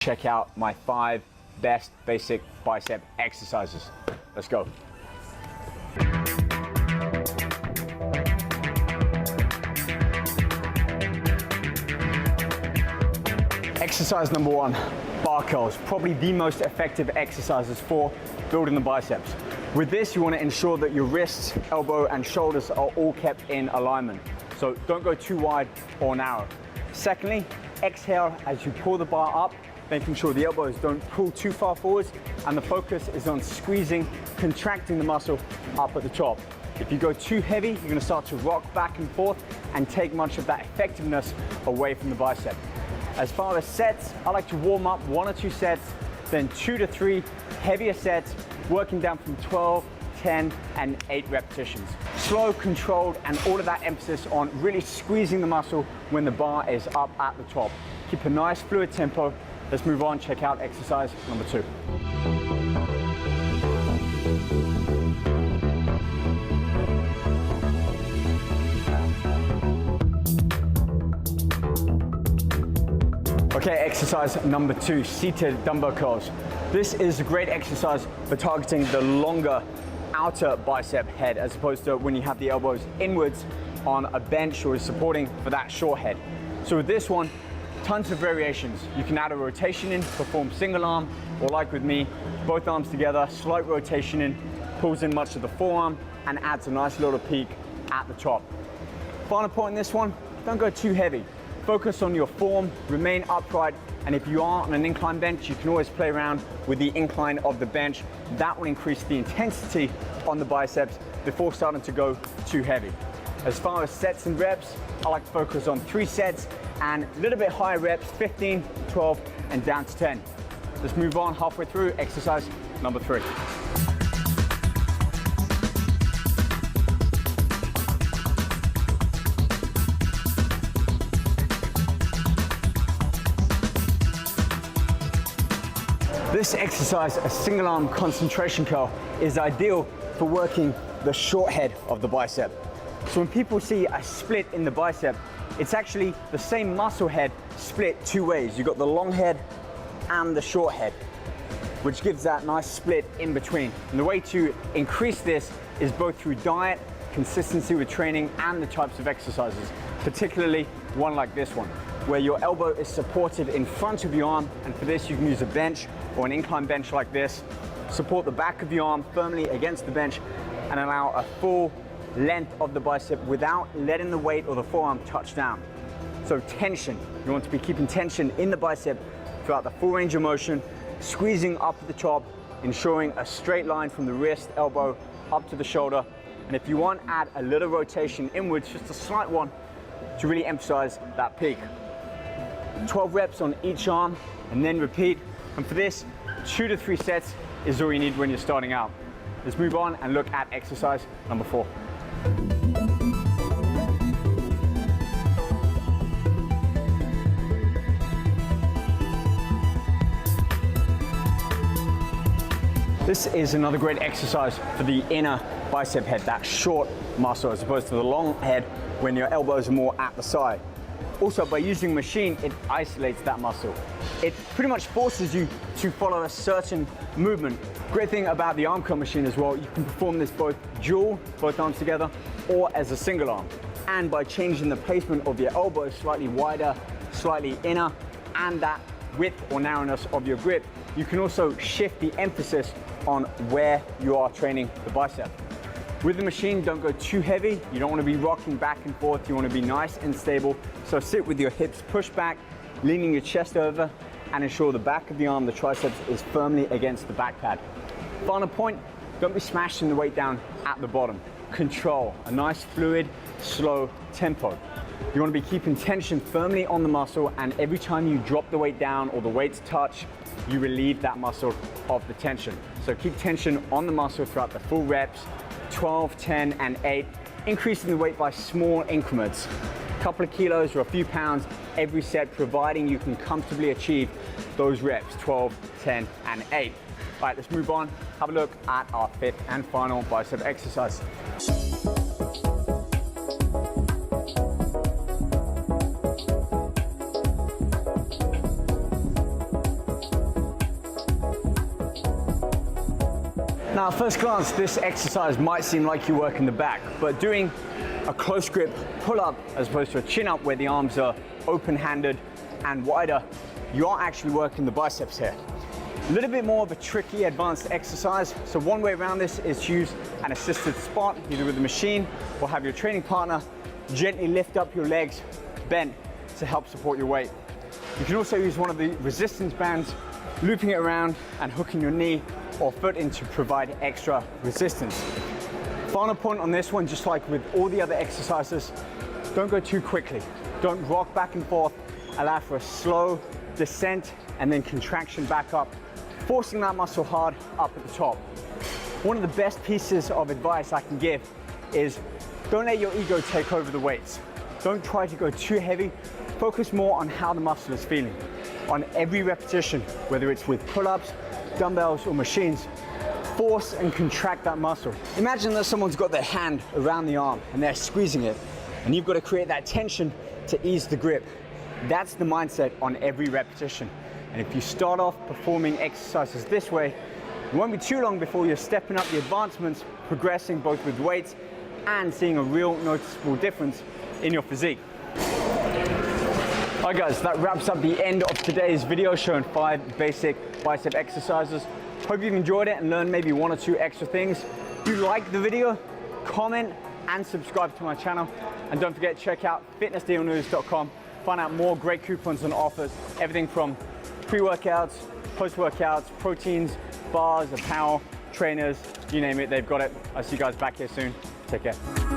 Check out my 5 best basic bicep exercises. Let's go. Exercise number 1, bar curls. Probably the most effective exercises for building the biceps. With this, you want to ensure that your wrists, elbow, and shoulders are all kept in alignment. So don't go too wide or narrow. Secondly, exhale as you pull the bar up, making sure the elbows don't pull too far forwards, and the focus is on squeezing, contracting the muscle up at the top. If you go too heavy, you're gonna start to rock back and forth and take much of that effectiveness away from the bicep. As far as sets, I like to warm up 1 or 2 sets, then 2 to 3 heavier sets, working down from 12, 10, and 8 repetitions. Slow, controlled, and all of that emphasis on really squeezing the muscle when the bar is up at the top. Keep a nice fluid tempo. Let's move on, check out exercise number 2. Okay, exercise number 2, seated dumbbell curls. This is a great exercise for targeting the longer outer bicep head as opposed to when you have the elbows inwards on a bench or supporting for that short head. So with this one, tons of variations. You can add a rotation in, perform single arm, or like with me, both arms together, slight rotation in, pulls in much of the forearm and adds a nice little peak at the top. Final point in this one, don't go too heavy. Focus on your form, remain upright, and if you are on an incline bench, you can always play around with the incline of the bench. That will increase the intensity on the biceps before starting to go too heavy. As far as sets and reps, I like to focus on 3 sets and a little bit higher reps, 15, 12, and down to 10. Let's move on halfway through exercise number 3. This exercise, a single arm concentration curl, is ideal for working the short head of the bicep. So when people see a split in the bicep, it's actually the same muscle head split 2 ways. You've got the long head and the short head, which gives that nice split in between. And the way to increase this is both through diet, consistency with training, and the types of exercises, particularly one like this one, where your elbow is supported in front of your arm, and for this you can use a bench or an incline bench like this. Support the back of your arm firmly against the bench and allow a full length of the bicep without letting the weight or the forearm touch down. So tension, you want to be keeping tension in the bicep throughout the full range of motion, squeezing up at the top, ensuring a straight line from the wrist, elbow, up to the shoulder. And if you want, add a little rotation inwards, just a slight one, to really emphasize that peak. 12 reps on each arm and then repeat. And for this, 2 to 3 sets is all you need when you're starting out. Let's move on and look at exercise number 4. This is another great exercise for the inner bicep head, that short muscle, as opposed to the long head when your elbows are more at the side. Also, by using a machine, it isolates that muscle. It pretty much forces you to follow a certain movement. Great thing about the arm curl machine as well, you can perform this both dual, both arms together, or as a single arm. And by changing the placement of your elbow slightly wider, slightly inner, and that width or narrowness of your grip, you can also shift the emphasis on where you are training the bicep. With the machine, don't go too heavy. You don't want to be rocking back and forth. You want to be nice and stable. So sit with your hips pushed back, leaning your chest over, and ensure the back of the arm, the triceps, is firmly against the back pad. Final point, don't be smashing the weight down at the bottom. Control, a nice fluid, slow tempo. You want to be keeping tension firmly on the muscle, and every time you drop the weight down or the weights touch, you relieve that muscle of the tension. So keep tension on the muscle throughout the full reps, 12, 10, and 8, increasing the weight by small increments. A couple of kilos or a few pounds every set, providing you can comfortably achieve those reps, 12, 10, and 8. All right, let's move on. Have a look at our 5th and final bicep exercise. Now, at first glance, this exercise might seem like you're working the back, but doing a close grip pull-up as opposed to a chin-up where the arms are open-handed and wider, you are actually working the biceps here. A little bit more of a tricky advanced exercise. So one way around this is to use an assisted spot, either with the machine or have your training partner gently lift up your legs bent to help support your weight. You can also use one of the resistance bands, looping it around and hooking your knee or foot in to provide extra resistance. Final point on this one, just like with all the other exercises, don't go too quickly. Don't rock back and forth. Allow for a slow descent and then contraction back up, forcing that muscle hard up at the top. One of the best pieces of advice I can give is don't let your ego take over the weights. Don't try to go too heavy. Focus more on how the muscle is feeling. On every repetition, whether it's with pull-ups, dumbbells, or machines, force and contract that muscle. Imagine that someone's got their hand around the arm and they're squeezing it, and you've got to create that tension to ease the grip. That's the mindset on every repetition. And if you start off performing exercises this way, it won't be too long before you're stepping up the advancements, progressing both with weights and seeing a real noticeable difference in your physique. Alright guys, that wraps up the end of today's video showing 5 basic bicep exercises. Hope you've enjoyed it and learned maybe 1 or 2 extra things. If you liked the video, comment and subscribe to my channel. And don't forget to check out fitnessdealnews.com. Find out more great coupons and offers, everything from pre-workouts, post-workouts, proteins, bars, apparel, trainers, you name it, they've got it. I'll see you guys back here soon. Take care.